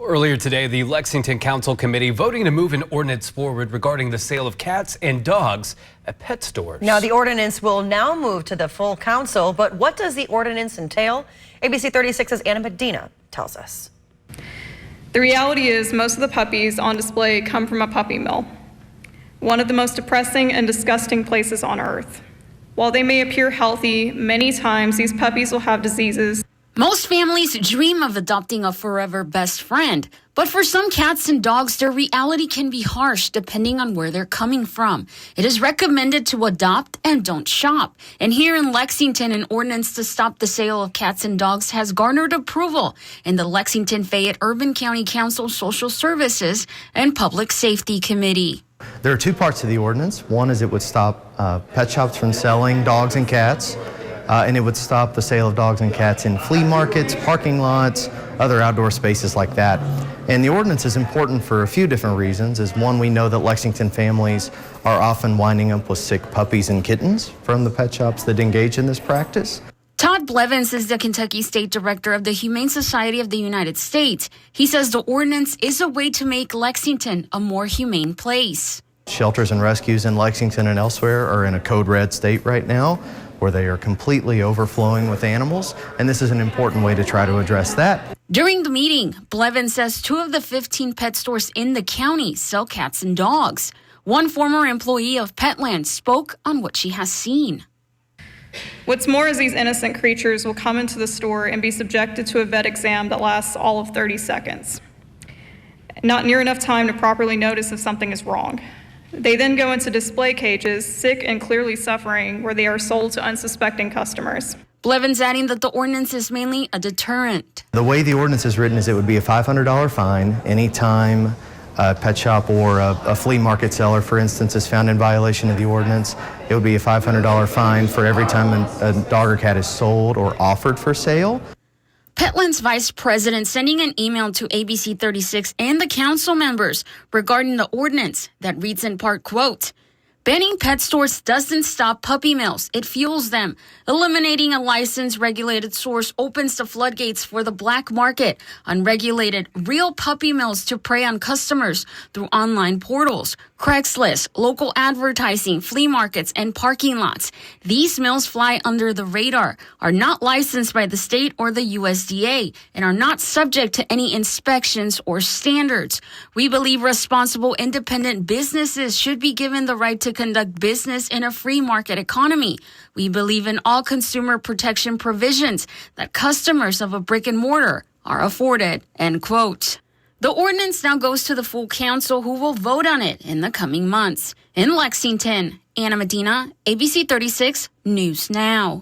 Earlier today, the Lexington Council Committee voting to move an ordinance forward regarding the sale of cats and dogs at pet stores. Now, the ordinance will now move to the full council, but what does the ordinance entail? ABC 36's Anna Medina tells us. The reality is most of the puppies on display come from a puppy mill, one of the most depressing and disgusting places on earth. While they may appear healthy, many times these puppies will have diseases. Most families dream of adopting a forever best friend, but for some cats and dogs, their reality can be harsh depending on where they're coming from. It is recommended to adopt and don't shop. And here in Lexington, an ordinance to stop the sale of cats and dogs has garnered approval in the Lexington-Fayette Urban County Council Social Services and Public Safety Committee. There are two parts to the ordinance. One is it would stop pet shops from selling dogs and cats. And it would stop the sale of dogs and cats in flea markets, parking lots, other outdoor spaces like that. And the ordinance is important for a few different reasons. As one, we know that Lexington families are often winding up with sick puppies and kittens from the pet shops that engage in this practice. Todd Blevins is the Kentucky State Director of the Humane Society of the United States. He says the ordinance is a way to make Lexington a more humane place. Shelters and rescues in Lexington and elsewhere are in a code red state right now, where they are completely overflowing with animals, and this is an important way to try to address that. During the meeting, Blevins says 2 of the 15 pet stores in the county sell cats and dogs. One former employee of Petland spoke on what she has seen. What's more is these innocent creatures will come into the store and be subjected to a vet exam that lasts all of 30 seconds. Not near enough time to properly notice if something is wrong. They then go into display cages, sick and clearly suffering, where they are sold to unsuspecting customers. Blevins adding that the ordinance is mainly a deterrent. The way the ordinance is written is it would be a $500 fine anytime a pet shop or a flea market seller, for instance, is found in violation of the ordinance. It would be a $500 fine for every time a dog or cat is sold or offered for sale. Petland's vice president sending an email to ABC 36 and the council members regarding the ordinance that reads in part, quote, "Banning pet stores doesn't stop puppy mills. It fuels them. Eliminating a licensed regulated source opens the floodgates for the black market, unregulated real puppy mills to prey on customers through online portals, Craigslist, local advertising, flea markets, and parking lots. These mills fly under the radar, are not licensed by the state or the USDA, and are not subject to any inspections or standards. We believe responsible independent businesses should be given the right to conduct business in a free market economy. We believe in all consumer protection provisions that customers of a brick and mortar are afforded," end quote. The ordinance now goes to the full council, who will vote on it in the coming months. In Lexington, Anna Medina, ABC 36 News Now.